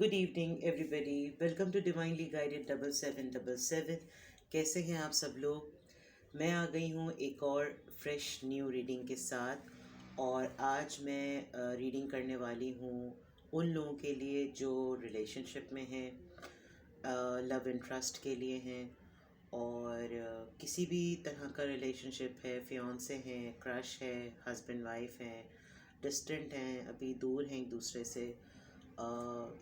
Good evening everybody, welcome to divinely guided 7777। कैसे हैं आप सब लोग। मैं आ गई हूँ एक और फ्रेश न्यू रीडिंग के साथ। और आज मैं रीडिंग करने वाली हूँ उन लोगों के लिए जो रिलेशनशिप में हैं, लव एंड ट्रस्ट के लिए हैं, और किसी भी तरह का रिलेशनशिप है, फियांसे हैं, क्रश है, हस्बैंड वाइफ हैं, डिस्टेंट हैं, अभी दूर हैं एक दूसरे से।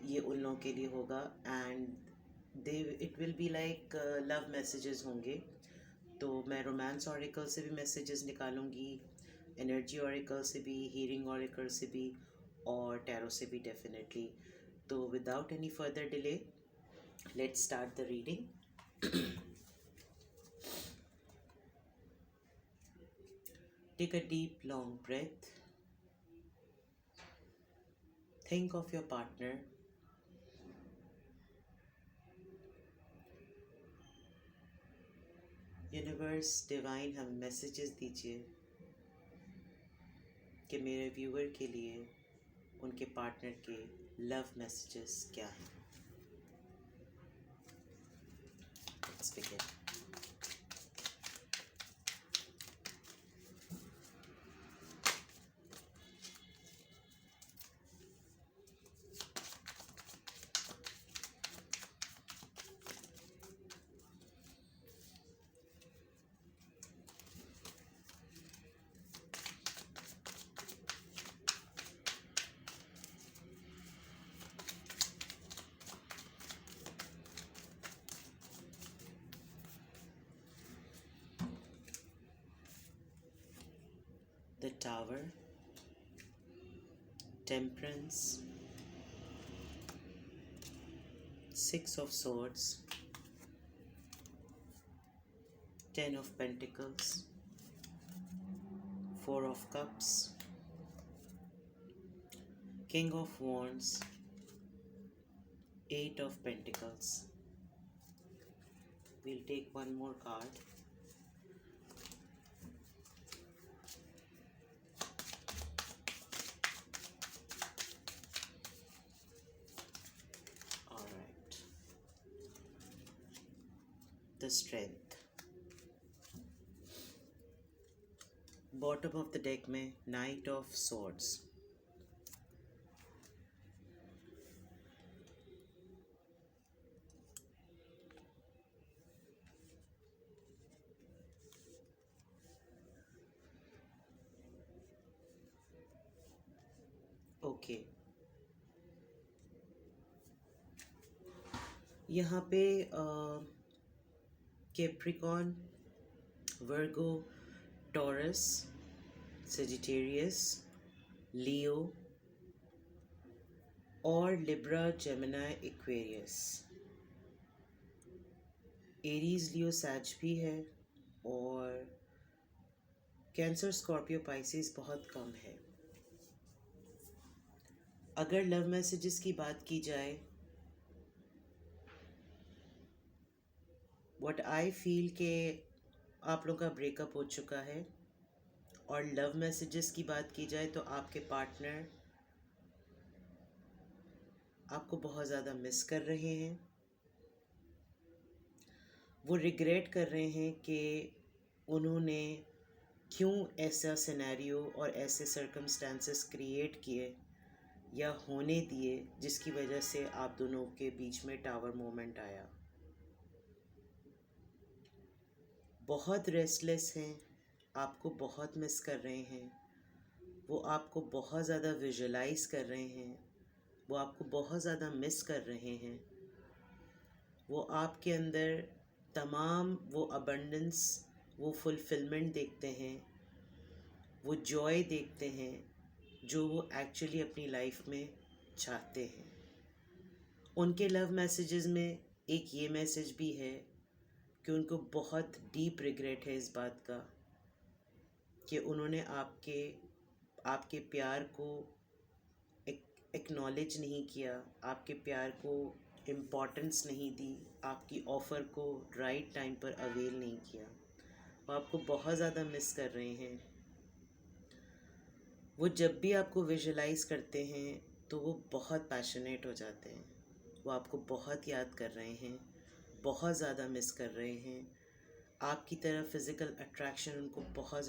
ये उन लोगों के लिए होगा। And they it will be like love messages होंगे। तो मैं रोमांस ऑरिकल से भी मैसेजेस निकालूंगी, एनर्जी ऑरिकल से भी, हीरिंग ऑरिकल से भी, और टैरो से भी डेफिनेटली। तो without any further delay, let's start the reading. Take a deep, long breath. Think of your partner. Universe, divine, हम मैसेजेस दीजिए कि मेरे व्यूअर के लिए उनके पार्टनर के लव मैसेजेस क्या हैं। Let's begin. The Tower, Temperance, Six of Swords, Ten of Pentacles, Four of Cups, King of Wands, Eight of Pentacles. We'll take one more card. Alright. The Strength. Bottom of the deck में Knight of Swords. Okay, यहाँ पे Capricorn, वर्गो, taurus, Sagittarius, लियो और Libra, Gemini, Aquarius. Aries, लियो, सैज भी है, और cancer, Scorpio, Pisces बहुत कम है। अगर लव मैसेजेस की बात की जाए, व्हाट आई फील के आप लोगों का ब्रेकअप हो चुका है। और लव मैसेजेस की बात की जाए तो आपके पार्टनर आपको बहुत ज़्यादा मिस कर रहे हैं। वो रिग्रेट कर रहे हैं कि उन्होंने क्यों ऐसा सिनेरियो और ऐसे सर्कमस्टेंसेस क्रिएट किए या होने दिए जिसकी वजह से आप दोनों के बीच में टावर मोमेंट आया। बहुत रेस्टलेस हैं, आपको बहुत मिस कर रहे हैं। वो आपको बहुत ज़्यादा विजुलाइज कर रहे हैं, वो आपको बहुत ज़्यादा मिस कर रहे हैं। वो आपके अंदर तमाम वो अबंडेंस, वो फुलफिलमेंट देखते हैं, वो जॉय देखते हैं जो वो एक्चुअली अपनी लाइफ में चाहते हैं। उनके लव मैसेजेस में एक ये मैसेज भी है कि उनको बहुत डीप रिग्रेट है इस बात का कि उन्होंने आपके प्यार को एक्नॉलेज नहीं किया, आपके प्यार को इम्पोर्टेंस नहीं दी, आपकी ऑफ़र को राइट टाइम पर अवेल नहीं किया। वो आपको बहुत ज़्यादा मिस कर रहे हैं। वो जब भी आपको विजुलाइज करते हैं तो वो बहुत पैशनेट हो जाते हैं। वो आपको बहुत याद कर रहे हैं, बहुत ज़्यादा मिस कर रहे हैं। आपकी तरफ फ़िज़िकल अट्रैक्शन उनको बहुत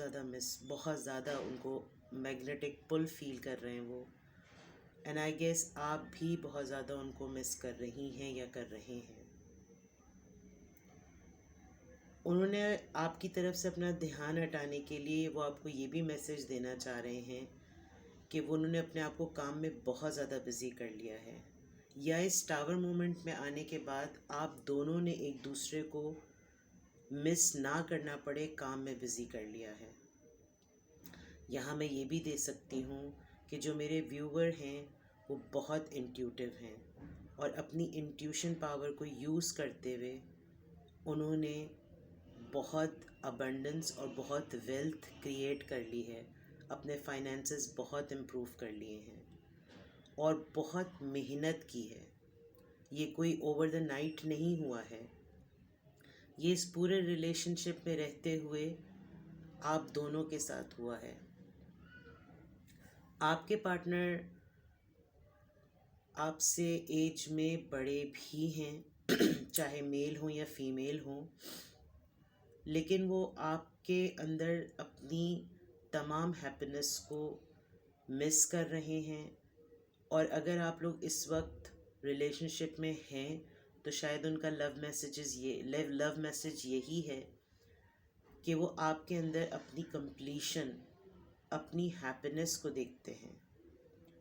ज़्यादा उनको मैग्नेटिक पुल फील कर रहे हैं वो। एंड आई गेस आप भी बहुत ज़्यादा उनको मिस कर रही हैं या कर रहे हैं। उन्होंने आपकी तरफ से अपना ध्यान हटाने के लिए वो आपको ये भी मैसेज देना चाह रहे हैं कि वो उन्होंने अपने आप को काम में बहुत ज़्यादा बिज़ी कर लिया है, या इस टावर मोमेंट में आने के बाद आप दोनों ने एक दूसरे को मिस ना करना पड़े काम में बिज़ी कर लिया है। यहाँ मैं ये भी दे सकती हूँ कि जो मेरे व्यूवर हैं वो बहुत इंट्यूटिव हैं और अपनी इंट्यूशन पावर को यूज़ करते हुए उन्होंने बहुत अबंडेंस और बहुत वेल्थ क्रिएट कर ली है, अपने फाइनेंसेस बहुत इम्प्रूव कर लिए हैं और बहुत मेहनत की है। ये कोई ओवर द नाइट नहीं हुआ है, ये इस पूरे रिलेशनशिप में रहते हुए आप दोनों के साथ हुआ है। आपके पार्टनर आपसे एज में बड़े भी हैं चाहे मेल हो या फीमेल हो, लेकिन वो आपके अंदर अपनी तमाम हैप्पीनेस को मिस कर रहे हैं। और अगर आप लोग इस वक्त रिलेशनशिप में हैं तो शायद उनका लव मैसेज यही है कि वो आपके अंदर अपनी कंप्लीशन, अपनी हैप्पीनेस को देखते हैं।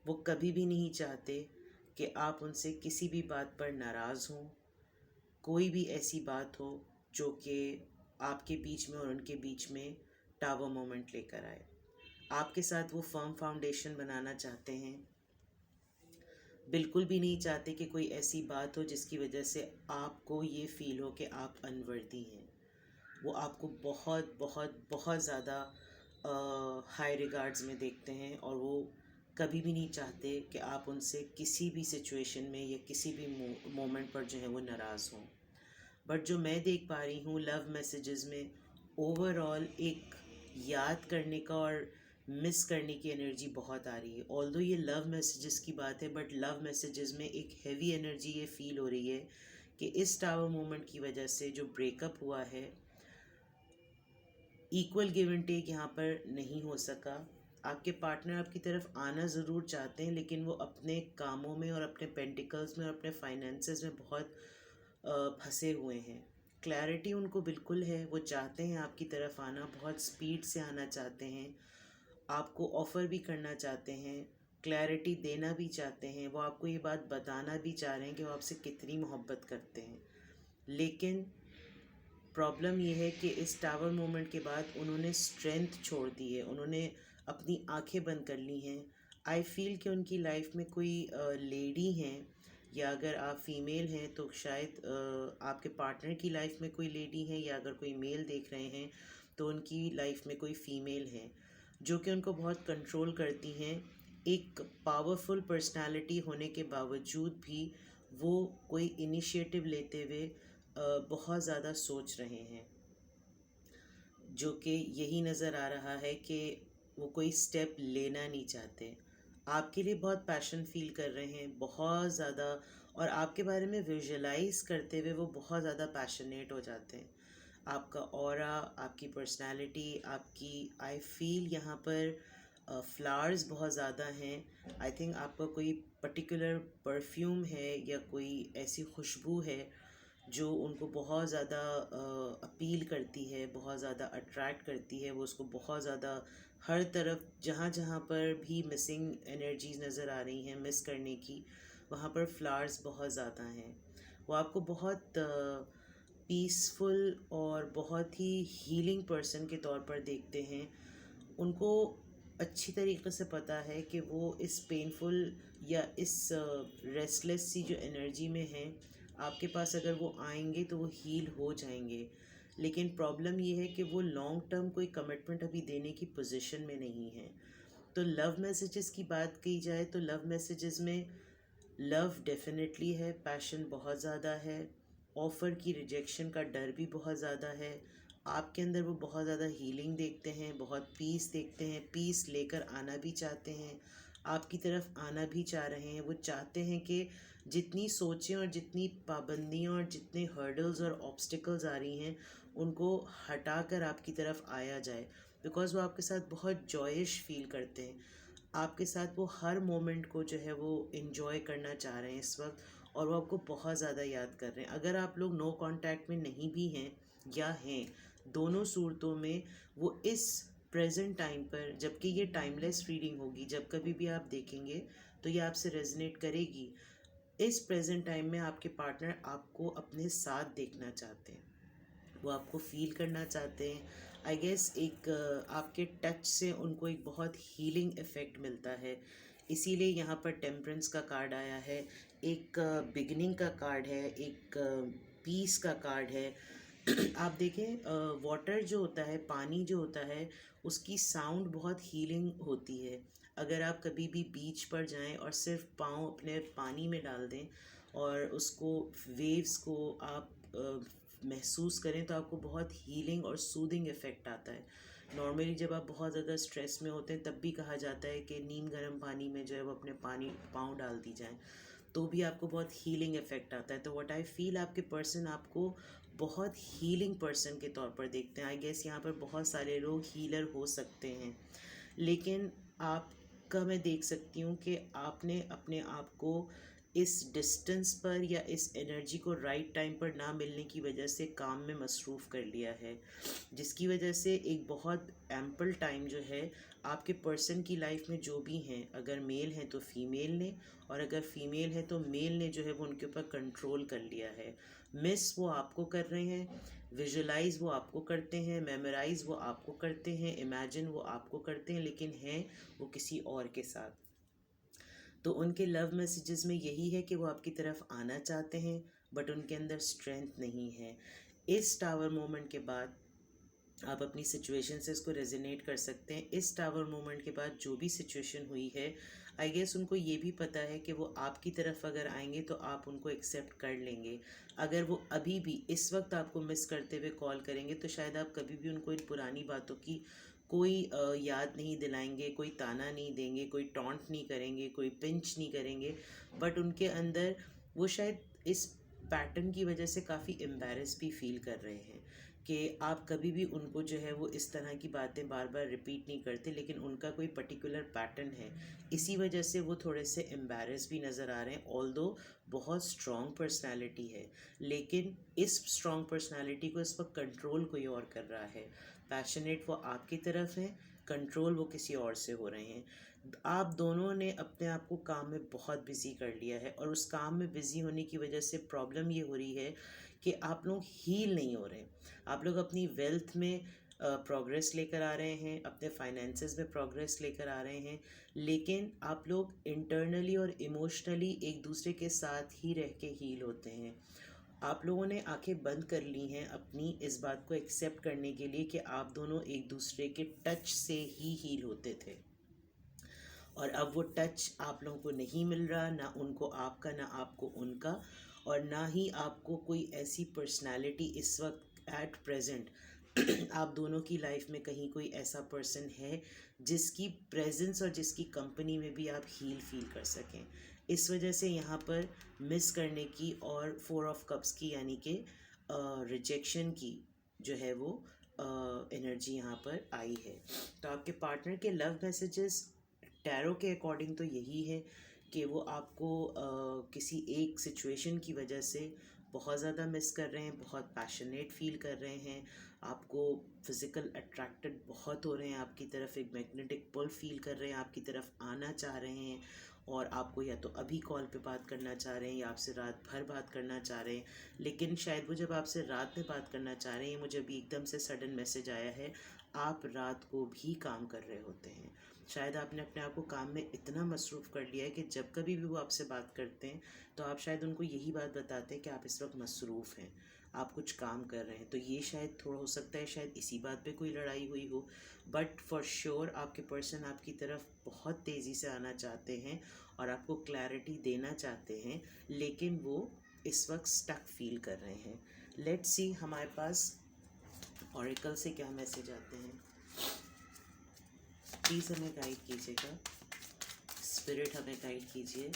वो कभी भी नहीं चाहते कि आप उनसे किसी भी बात पर नाराज़ हों, कोई भी ऐसी बात हो जो कि आपके बीच में और उनके बीच में टावर मोमेंट लेकर आए। आपके साथ वो फर्म फाउंडेशन बनाना चाहते हैं, बिल्कुल भी नहीं चाहते कि कोई ऐसी बात हो जिसकी वजह से आपको ये फील हो कि आप अनवर्दी हैं। वो आपको बहुत बहुत बहुत ज़्यादा हाई रिगार्ड्स में देखते हैं और वो कभी भी नहीं चाहते कि आप उनसे किसी भी सिचुएशन में या किसी भी मोमेंट पर जो है वो नाराज़ हों। बट जो मैं देख पा रही हूँ लव मैसेजेस में, ओवरऑल एक याद करने का और मिस करने की एनर्जी बहुत आ रही है। ऑल्दो ये लव मैसेजेस की बात है, बट लव मैसेजेस में एक हैवी एनर्जी ये फील हो रही है कि इस टावर मोमेंट की वजह से जो ब्रेकअप हुआ है, इक्वल गिव एंड टेक यहाँ पर नहीं हो सका। आपके पार्टनर आपकी तरफ आना ज़रूर चाहते हैं, लेकिन वो अपने कामों में और अपने पेंटिकल्स में और अपने फाइनेंसेस में बहुत फंसे हुए हैं। क्लैरिटी उनको बिल्कुल है, वो चाहते हैं आपकी तरफ आना, बहुत स्पीड से आना चाहते हैं, आपको ऑफ़र भी करना चाहते हैं, क्लैरिटी देना भी चाहते हैं, वो आपको ये बात बताना भी चाह रहे हैं कि वो आपसे कितनी मोहब्बत करते हैं। लेकिन प्रॉब्लम ये है कि इस टावर मोमेंट के बाद उन्होंने स्ट्रेंथ छोड़ दी है, उन्होंने अपनी आंखें बंद कर ली हैं। आई फील कि उनकी लाइफ में कोई लेडी हैं, या अगर आप फीमेल हैं तो शायद आपके पार्टनर की लाइफ में कोई लेडी है, या अगर कोई मेल देख रहे हैं तो उनकी लाइफ में कोई फ़ीमेल है जो कि उनको बहुत कंट्रोल करती हैं। एक पावरफुल पर्सनालिटी होने के बावजूद भी वो कोई इनिशिएटिव लेते हुए बहुत ज़्यादा सोच रहे हैं, जो कि यही नज़र आ रहा है कि वो कोई स्टेप लेना नहीं चाहते। आपके लिए बहुत पैशन फील कर रहे हैं, बहुत ज़्यादा, और आपके बारे में विजुअलाइज करते हुए वो बहुत ज़्यादा पैशनेट हो जाते हैं। आपका ऑरा, आपकी पर्सनालिटी, आपकी आई फील यहाँ पर फ्लावर्स बहुत ज़्यादा हैं। आई थिंक आपका कोई पर्टिकुलर परफ्यूम है या कोई ऐसी खुशबू है जो उनको बहुत ज़्यादा अपील करती है, बहुत ज़्यादा अट्रैक्ट करती है। वो उसको बहुत ज़्यादा हर तरफ, जहाँ जहाँ पर भी मिसिंग एनर्जीज नज़र आ रही हैं मिस करने की, वहाँ पर फ्लावर्स बहुत ज़्यादा हैं। वो आपको बहुत पीसफुल और बहुत ही हीलिंग पर्सन के तौर पर देखते हैं। उनको अच्छी तरीके से पता है कि वो इस पेनफुल या इस रेस्टलेस सी जो एनर्जी में है, आपके पास अगर वो आएंगे तो वो हील हो जाएंगे। लेकिन प्रॉब्लम ये है कि वो लॉन्ग टर्म कोई कमिटमेंट अभी देने की पोजीशन में नहीं है। तो लव मैसेजेस की बात की जाए तो लव मैसेजेस में लव डेफिनेटली है, पैशन बहुत ज़्यादा है, ऑफ़र की रिजेक्शन का डर भी बहुत ज़्यादा है। आपके अंदर वो बहुत ज़्यादा हीलिंग देखते हैं, बहुत पीस देखते हैं, पीस लेकर आना भी चाहते हैं। आपकी तरफ आना भी चाह रहे हैं। वो चाहते हैं कि जितनी सोचें और जितनी पाबंदियाँ और जितने हर्डल्स और ऑब्स्टिकल्स आ रही हैं उनको हटाकर आपकी तरफ आया जाए, बिकॉज़ वो आपके साथ बहुत जॉयश फील करते हैं। आपके साथ वो हर मोमेंट को जो है वो इन्जॉय करना चाह रहे हैं इस वक्त, और वो आपको बहुत ज़्यादा याद कर रहे हैं। अगर आप लोग नो कांटेक्ट में नहीं भी हैं या हैं, दोनों सूरतों में वो इस प्रेजेंट टाइम पर, जबकि ये टाइमलेस रीडिंग होगी, जब कभी भी आप देखेंगे तो ये आपसे रेजोनेट करेगी। इस प्रेजेंट टाइम में आपके पार्टनर आपको अपने साथ देखना चाहते हैं, वो आपको फील करना चाहते हैं। आई गेस एक आपके टच से उनको एक बहुत हीलिंग इफ़ेक्ट मिलता है, इसीलिए यहाँ पर टेम्परेंस का कार्ड आया है, एक बिगनिंग का कार्ड है, एक पीस का कार्ड है। आप देखें, वाटर जो होता है, पानी जो होता है, उसकी साउंड बहुत हीलिंग होती है। अगर आप कभी भी बीच पर जाएं और सिर्फ पाँव अपने पानी में डाल दें और उसको, वेव्स को आप महसूस करें, तो आपको बहुत हीलिंग और सूदिंग इफ़ेक्ट आता है। नॉर्मली जब आप बहुत ज़्यादा स्ट्रेस में होते हैं तब भी कहा जाता है कि नीम गर्म पानी में जो है वो अपने पाँव डाल दी जाएं, तो भी आपको बहुत हीलिंग इफ़ेक्ट आता है। तो व्हाट आई फील, आपके पर्सन आपको बहुत हीलिंग पर्सन के तौर पर देखते हैं। आई गेस यहाँ पर बहुत सारे लोग हीलर हो सकते हैं, लेकिन आपका मैं देख सकती हूँ कि आपने अपने आप को इस डिस्टेंस पर या इस एनर्जी को राइट टाइम पर ना मिलने की वजह से काम में मसरूफ़ कर लिया है, जिसकी वजह से एक बहुत एम्पल टाइम जो है आपके पर्सन की लाइफ में जो भी हैं, अगर मेल हैं तो फीमेल ने, और अगर फीमेल है तो मेल ने जो है वो उनके ऊपर कंट्रोल कर लिया है। मिस वो आपको कर रहे हैं, विजुलाइज वो आपको करते हैं, मेमोराइज वो आपको करते हैं, इमेजिन वो आपको करते हैं, लेकिन हैं वो किसी और के साथ। तो उनके लव मैसेजेस में यही है कि वो आपकी तरफ आना चाहते हैं, बट उनके अंदर स्ट्रेंथ नहीं है। इस टावर मोमेंट के बाद आप अपनी सिचुएशन से इसको रेजोनेट कर सकते हैं। इस टावर मोमेंट के बाद जो भी सिचुएशन हुई है, आई गेस उनको ये भी पता है कि वो आपकी तरफ अगर आएंगे तो आप उनको एक्सेप्ट कर लेंगे। अगर वो अभी भी इस वक्त आपको मिस करते हुए कॉल करेंगे तो शायद आप कभी भी उनको इन पुरानी बातों की कोई याद नहीं दिलाएंगे, कोई ताना नहीं देंगे, कोई टॉन्ट नहीं करेंगे, कोई पिंच नहीं करेंगे, बट उनके अंदर वो शायद इस पैटर्न की वजह से काफ़ी एम्बैरेस भी फील कर रहे हैं कि आप कभी भी उनको जो है वो इस तरह की बातें बार बार रिपीट नहीं करते, लेकिन उनका कोई पर्टिकुलर पैटर्न है, इसी वजह से वो थोड़े से एम्बैरेस भी नज़र आ रहे हैं। ऑल्दो बहुत स्ट्रॉन्ग पर्सनालिटी है, लेकिन इस स्ट्रॉन्ग पर्सनालिटी को इस वक्त कंट्रोल कोई और कर रहा है। पैशनेट वो आपकी तरफ हैं, कंट्रोल वो किसी और से हो रहे हैं। आप दोनों ने अपने आप को काम में बहुत बिजी कर लिया है, और उस काम में बिजी होने की वजह से प्रॉब्लम ये हो रही है कि आप लोग हील नहीं हो रहे। आप लोग अपनी वेल्थ में प्रोग्रेस लेकर आ रहे हैं, अपने फाइनेंसेस में प्रोग्रेस लेकर आ रहे हैं, लेकिन आप लोग इंटरनली और इमोशनली एक दूसरे के साथ ही रह के हील होते हैं। आप लोगों ने आंखें बंद कर ली हैं अपनी इस बात को एक्सेप्ट करने के लिए कि आप दोनों एक दूसरे के टच से ही हील होते थे, और अब वो टच आप लोगों को नहीं मिल रहा, ना उनको आपका, ना आपको उनका, और ना ही आपको कोई ऐसी पर्सनालिटी इस वक्त एट प्रेजेंट आप दोनों की लाइफ में कहीं कोई ऐसा पर्सन है जिसकी प्रेजेंस और जिसकी कंपनी में भी आप हील फील कर सकें। इस वजह से यहाँ पर मिस करने की और 4 ऑफ कप्स की, यानी कि रिजेक्शन की जो है वो एनर्जी यहाँ पर आई है। तो आपके पार्टनर के लव मैसेजेस टैरो के अकॉर्डिंग तो यही है कि वो आपको किसी एक सिचुएशन की वजह से बहुत ज़्यादा मिस कर रहे हैं, बहुत पैशनेट फील कर रहे हैं, आपको फिज़िकल अट्रैक्टेड बहुत हो रहे हैं, आपकी तरफ एक मैग्नेटिक पुल फील कर रहे हैं, आपकी तरफ आना चाह रहे हैं, और आपको या तो अभी कॉल पे बात करना चाह रहे हैं या आपसे रात भर बात करना चाह रहे हैं। लेकिन शायद वो जब आपसे रात में बात करना चाह रहे हैं, मुझे अभी एकदम से सडन मैसेज आया है, आप रात को भी काम कर रहे होते हैं। शायद आपने अपने आप को काम में इतना मसरूफ़ कर लिया है कि जब कभी भी वो आपसे बात करते हैं तो आप शायद उनको यही बात बताते हैं कि आप इस वक्त मसरूफ़ हैं, आप कुछ काम कर रहे हैं। तो ये शायद थोड़ा हो सकता है शायद इसी बात पे कोई लड़ाई हुई हो, बट फॉर श्योर आपके पर्सन आपकी तरफ बहुत तेज़ी से आना चाहते हैं और आपको क्लैरिटी देना चाहते हैं, लेकिन वो इस वक्त स्टक फील कर रहे हैं। लेट्स सी हमारे पास ऑरेकल से क्या मैसेज आते हैं। प्लीज़ हमें गाइड कीजिएगा। स्पिरिट हमें गाइड कीजिए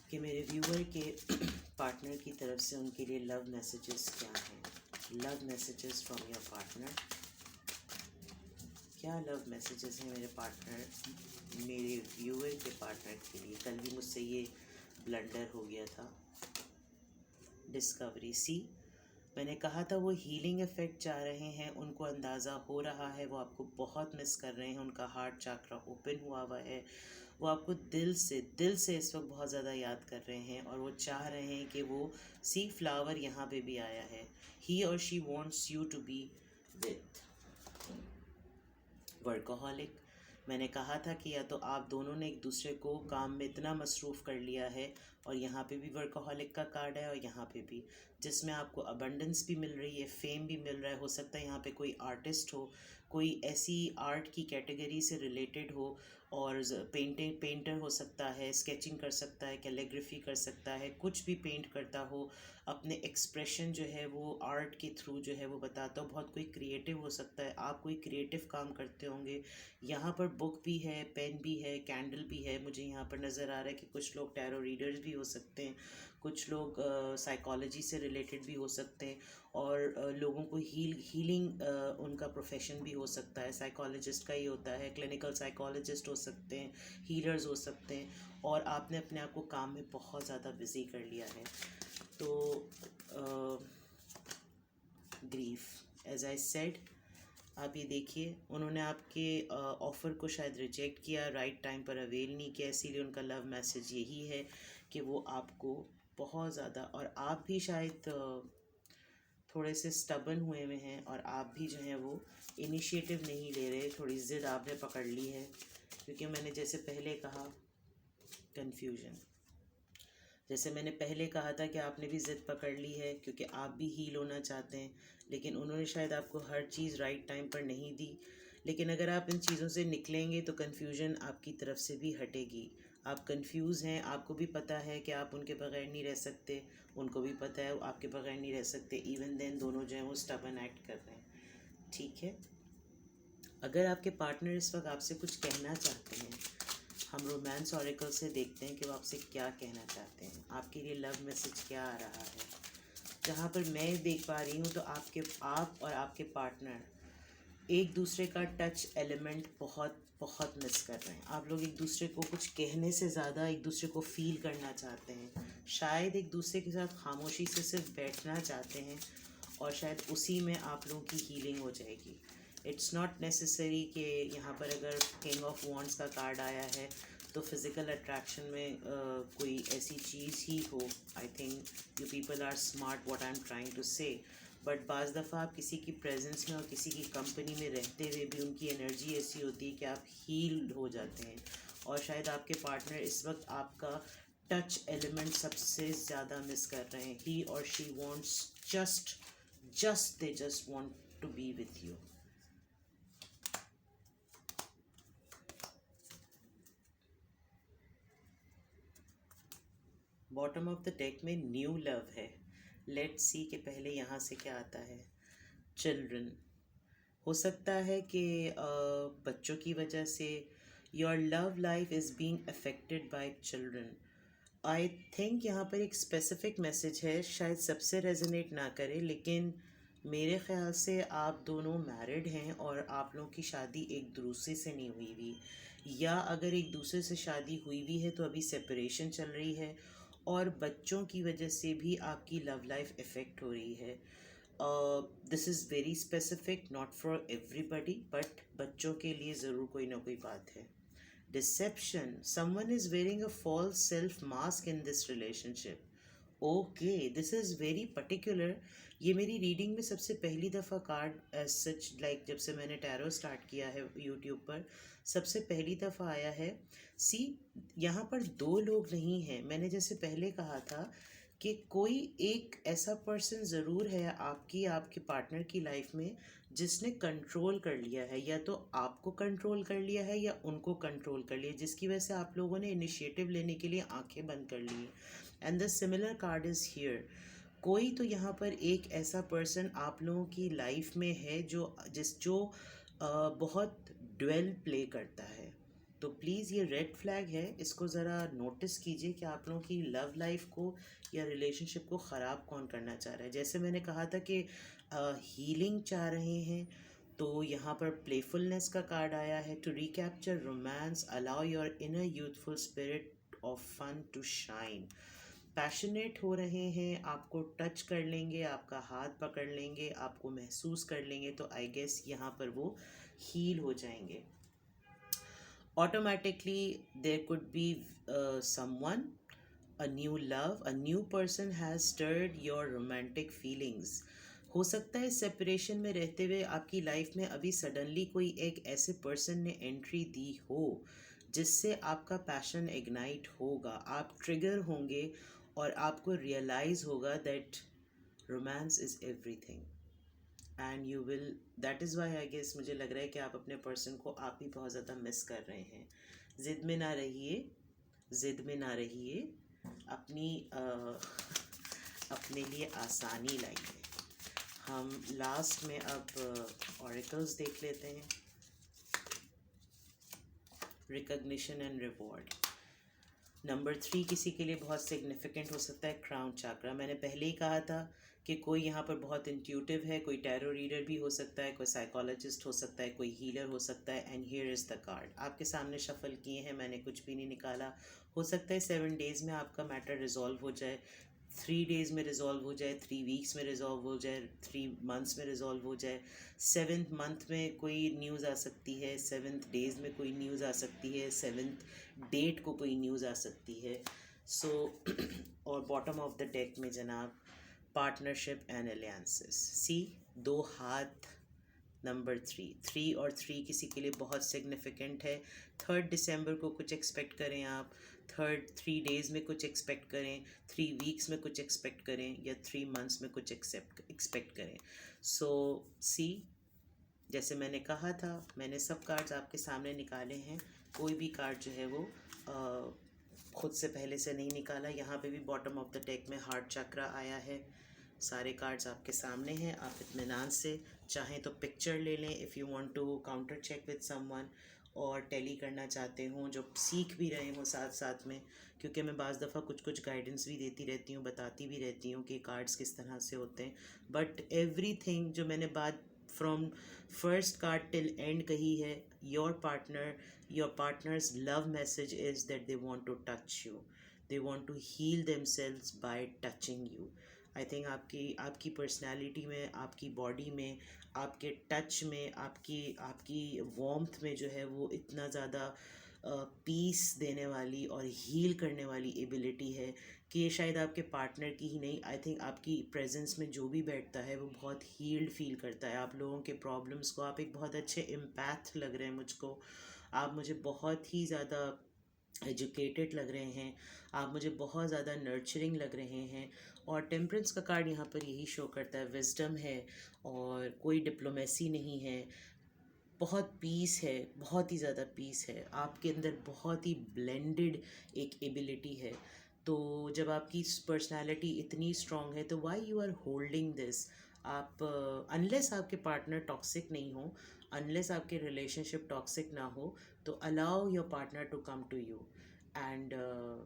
कि मेरे व्यूअर के पार्टनर की तरफ से उनके लिए लव मैसेजेस क्या हैं। Love messages from your partner. क्या लव मैसेजेस हैं मेरे पार्टनर, मेरे व्यूअर के पार्टनर के लिए। कल भी मुझसे ये ब्लंडर हो गया था। डिस्कवरी सी, मैंने कहा था वो हीलिंग इफ़ेक्ट चाह रहे हैं, उनको अंदाज़ा हो रहा है, वो आपको बहुत मिस कर रहे हैं, उनका हार्ट चाक्रा ओपन हुआ है, वो आपको दिल से इस वक्त बहुत ज़्यादा याद कर रहे हैं और वो चाह रहे हैं कि वो सी फ्लावर यहाँ पे भी आया है। ही और she wants you to be with. Workaholic, मैंने कहा था कि या तो आप दोनों ने एक दूसरे को काम में इतना मसरूफ़ कर लिया है, और यहाँ पे भी वर्कोहॉलिक का कार्ड है और यहाँ पे भी, जिसमें आपको अबंडेंस भी मिल रही है, फेम भी मिल रहा है। हो सकता है यहाँ पे कोई आर्टिस्ट हो, कोई ऐसी आर्ट की कैटेगरी से रिलेटेड हो, और पेंटर हो सकता है, स्केचिंग कर सकता है, कैलीग्राफी कर सकता है, कुछ भी पेंट करता हो, अपने एक्सप्रेशन जो है वो आर्ट के थ्रू जो है वो बताता हो। बहुत कोई क्रिएटिव हो सकता है, आप कोई क्रिएटिव काम करते होंगे। यहाँ पर बुक भी है, पेन भी है, कैंडल भी है। मुझे यहाँ पर नज़र आ रहा है कि कुछ लोग टैरो रीडर्स भी हो सकते हैं, कुछ लोग साइकोलॉजी से रिलेटेड भी हो सकते हैं, और लोगों को हीलिंग उनका प्रोफेशन भी हो सकता है। साइकोलॉजिस्ट का ही होता है, क्लिनिकल साइकोलॉजिस्ट हो सकते हैं, हीलर्स हो सकते हैं, और आपने अपने आप को काम में बहुत ज़्यादा बिजी कर लिया है। तो ग्रीफ, एज आई सेड, आप ये देखिए, उन्होंने आपके ऑफ़र को शायद रिजेक्ट किया, राइट टाइम पर अवेल नहीं किया, इसीलिए उनका लव मैसेज यही है कि वो आपको बहुत ज़्यादा, और आप भी शायद थोड़े से स्टबन हुए हैं, और आप भी जो हैं वो इनिशिएटिव नहीं ले रहे, थोड़ी ज़िद आपने पकड़ ली है। क्योंकि मैंने जैसे पहले कहा, कन्फ्यूजन, जैसे मैंने पहले कहा था कि आपने भी ज़िद पकड़ ली है क्योंकि आप भी हील होना चाहते हैं, लेकिन उन्होंने शायद आपको हर चीज़ राइट टाइम पर नहीं दी। लेकिन अगर आप इन चीज़ों से निकलेंगे तो कन्फ्यूजन आपकी तरफ से भी हटेगी। आप कंफ्यूज हैं, आपको भी पता है कि आप उनके बगैर नहीं रह सकते, उनको भी पता है वो आपके बगैर नहीं रह सकते। इवन देन दोनों जो हैं वो स्टबन एक्ट कर रहे हैं। ठीक है, अगर आपके पार्टनर इस वक्त आपसे कुछ कहना चाहते हैं, हम रोमांस ऑरेकल से देखते हैं कि वो आपसे क्या कहना चाहते हैं, आपके लिए लव मैसेज क्या आ रहा है। जहाँ पर मैं देख पा रही हूँ तो आप और आपके पार्टनर एक दूसरे का टच एलिमेंट बहुत बहुत मिस कर रहे हैं। आप लोग एक दूसरे को कुछ कहने से ज़्यादा एक दूसरे को फील करना चाहते हैं, शायद एक दूसरे के साथ खामोशी से सिर्फ बैठना चाहते हैं, और शायद उसी में आप लोगों की हीलिंग हो जाएगी। इट्स नॉट नेसेसरी कि यहाँ पर अगर किंग ऑफ वॉन्ड्स का कार्ड आया है तो फिज़िकल अट्रैक्शन में कोई ऐसी चीज़ ही हो। I think you people are smart, what I am trying to say. But बाज़ दफ़ा आप किसी की प्रेजेंस में और किसी की कंपनी में रहते हुए भी उनकी एनर्जी ऐसी होती है कि आप हील हो जाते हैं, और शायद आपके पार्टनर इस वक्त आपका टच एलिमेंट सबसे ज़्यादा मिस कर रहे हैं। ही और she wants they just want to be with you. Bottom of the deck में न्यू लव है। लेट्स सी कि पहले यहाँ से क्या आता है। चिल्ड्रन, हो सकता है कि बच्चों की वजह से your love life is being affected by children. I think यहाँ पर एक स्पेसिफिक मैसेज है, शायद सबसे रेजोनेट ना करे, लेकिन मेरे ख़्याल से आप दोनों मैरिड हैं और आप लोगों की शादी एक दूसरे से नहीं हुई हुई, या अगर एक दूसरे से शादी हुई भी है तो अभी सेपरेशन चल रही है, और बच्चों की वजह से भी आपकी लव लाइफ इफ़ेक्ट हो रही है। This is very specific, not for everybody, but बच्चों के लिए ज़रूर कोई ना कोई बात है। Deception, someone is wearing a false self mask in this relationship. Okay, this is very particular. ये मेरी रीडिंग में सबसे पहली दफ़ा कार्ड एज सच, लाइक जब से मैंने टैरो स्टार्ट किया है यूट्यूब पर, सबसे पहली दफ़ा आया है। सी, यहाँ पर दो लोग नहीं हैं। मैंने जैसे पहले कहा था कि कोई एक ऐसा पर्सन ज़रूर है आपके पार्टनर की लाइफ में जिसने कंट्रोल कर लिया है, या तो आपको कंट्रोल कर लिया है या उनको कंट्रोल कर लिया, जिसकी वजह से आप लोगों ने इनिशिएटिव लेने के लिए आंखें बंद कर ली। And the similar card is here. कोई तो यहाँ पर एक ऐसा पर्सन आप लोगों की लाइफ में है जो बहुत ड्वेल प्ले करता है। तो प्लीज़ ये रेड फ्लैग है, इसको ज़रा नोटिस कीजिए कि आप लोगों की लव लाइफ को या रिलेशनशिप को ख़राब कौन करना चाह रहा है। जैसे मैंने कहा था कि हीलिंग चाह रहे हैं, तो यहाँ पर प्लेफुलनेस का कार्ड आया है। To recapture romance, allow your inner youthful spirit of fun to shine. Passionate हो रहे हैं, आपको टच कर लेंगे, आपका हाथ पकड़ लेंगे, आपको महसूस कर लेंगे, तो आई गेस यहाँ पर वो हील हो जाएंगे। Automatically there could be someone, a new love, a new person has stirred your romantic feelings. हो सकता है सेपरेशन में रहते हुए आपकी लाइफ में अभी सडनली कोई एक ऐसे पर्सन ने एंट्री दी हो जिससे आपका पैशन इग्नाइट होगा, आप ट्रिगर होंगे और आपको रियलाइज़ होगा that romance is everything and you will, that is why I guess मुझे लग रहा है कि आप अपने पर्सन को आप ही बहुत ज़्यादा मिस कर रहे हैं। ज़िद में ना रहिए, ज़िद में ना रहिए, अपनी अपने लिए आसानी लाइए। हम लास्ट में अब ऑरिकल्स देख लेते हैं। Recognition and reward. नंबर 3 किसी के लिए बहुत सिग्निफिकेंट हो सकता है, क्राउन चाक्रा। मैंने पहले ही कहा था कि कोई यहाँ पर बहुत इंट्यूटिव है, कोई टैरो रीडर भी हो सकता है, कोई साइकोलॉजिस्ट हो सकता है, कोई हीलर हो सकता है। And here is the card, आपके सामने शफल किए हैं, मैंने कुछ भी नहीं निकाला। हो सकता है 7 डेज़ में आपका मैटर रिजॉल्व हो जाए, 3 डेज़ में रिजॉल्व हो जाए, 3 वीक्स में रिजॉल्व हो जाए, 3 मंथ्स में रिजॉल्व हो जाए, 7th मंथ में कोई न्यूज़ आ सकती है, 7th डेज़ में कोई न्यूज़ आ सकती है, 7th डेट को कोई न्यूज़ आ सकती है। सो और बॉटम ऑफ द डेक में जनाब पार्टनरशिप एंड अलियंसेस। सी, 2 हाथ, नंबर 3 और 3 किसी के लिए बहुत सिग्निफिकेंट है। 3 दिसंबर को कुछ एक्सपेक्ट करें आप, 3 डेज़ में कुछ एक्सपेक्ट करें, 3 वीक्स में कुछ एक्सपेक्ट करें, या 3 मंथ्स में कुछ एक्सपेक्ट करें। सो सी, जैसे मैंने कहा था, मैंने सब कार्ड्स आपके सामने निकाले हैं, कोई भी कार्ड जो है वो खुद से पहले से नहीं निकाला। यहाँ पे भी बॉटम ऑफ द डेक में हार्ट चक्रा आया है। सारे कार्ड्स आपके सामने हैं, आप इत्मीनान से चाहें तो पिक्चर ले लें if you want to counter check with someone, और टैली करना चाहते हों, जो सीख भी रहे हों साथ साथ में, क्योंकि मैं बाज़ दफ़ा कुछ कुछ गाइडेंस भी देती रहती हूँ, बताती भी रहती हूँ कि कार्ड्स किस तरह से होते हैं। बट एवरीथिंग जो मैंने बात from first card till and कही है, your partner's love message is that they want to touch you, they want to heal themselves by touching you. I think आपकी पर्सनैलिटी में, आपकी बॉडी में, आपके टच में, आपकी वार्मथ में जो है वो इतना ज़्यादा पीस देने वाली और हील करने वाली एबिलिटी है कि ये शायद आपके पार्टनर की ही नहीं, आई थिंक आपकी प्रेजेंस में जो भी बैठता है वो बहुत हील्ड फील करता है आप लोगों के प्रॉब्लम्स को। आप एक बहुत अच्छे एम्पैथ लग रहे हैं मुझको, आप मुझे बहुत ही ज़्यादा एजुकेटेड लग रहे हैं, आप मुझे बहुत ज़्यादा नर्चरिंग लग रहे हैं। और टेम्परेंस का कार्ड यहाँ पर यही शो करता है, विजडम है और कोई डिप्लोमेसी नहीं है, बहुत पीस है, बहुत ही ज़्यादा पीस है आपके अंदर, बहुत ही ब्लेंडेड एक एबिलिटी है। तो जब आपकी पर्सनालिटी इतनी स्ट्रांग है तो why you are holding this. आप अनलेस आपके पार्टनर टॉक्सिक नहीं हो, अनलेस आपके रिलेशनशिप टॉक्सिक ना हो, तो allow your partner to come to you. And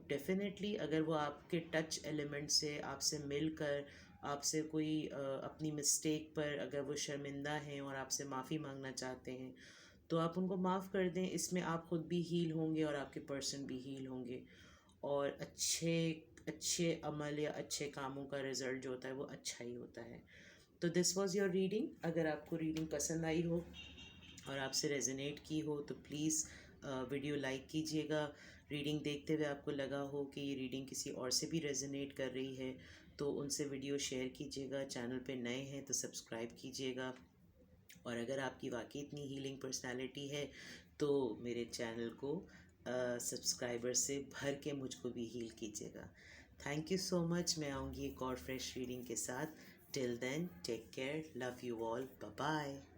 definitely अगर वो आपके टच एलिमेंट से आपसे मिलकर आपसे कोई अपनी मिस्टेक पर अगर वो शर्मिंदा हैं और आपसे माफ़ी मांगना चाहते हैं, तो आप उनको माफ़ कर दें। इसमें आप ख़ुद भी हील होंगे और आपके पर्सन भी हील होंगे, और अच्छे अच्छे अमल या अच्छे कामों का रिज़ल्ट जो होता है वो अच्छा ही होता है। तो दिस वाज योर रीडिंग। अगर आपको रीडिंग पसंद आई हो और आपसे रेजोनेट की हो तो प्लीज़ वीडियो लाइक कीजिएगा। रीडिंग देखते हुए आपको लगा हो कि ये रीडिंग किसी और से भी रेजोनेट कर रही है तो उनसे वीडियो शेयर कीजिएगा। चैनल पे नए हैं तो सब्सक्राइब कीजिएगा, और अगर आपकी वाकई इतनी हीलिंग पर्सनालिटी है तो मेरे चैनल को सब्सक्राइबर से भर के मुझको भी हील कीजिएगा। Thank you so much. मैं आऊँगी एक और फ्रेश रीडिंग के साथ। Till then take care, love you all, bye bye.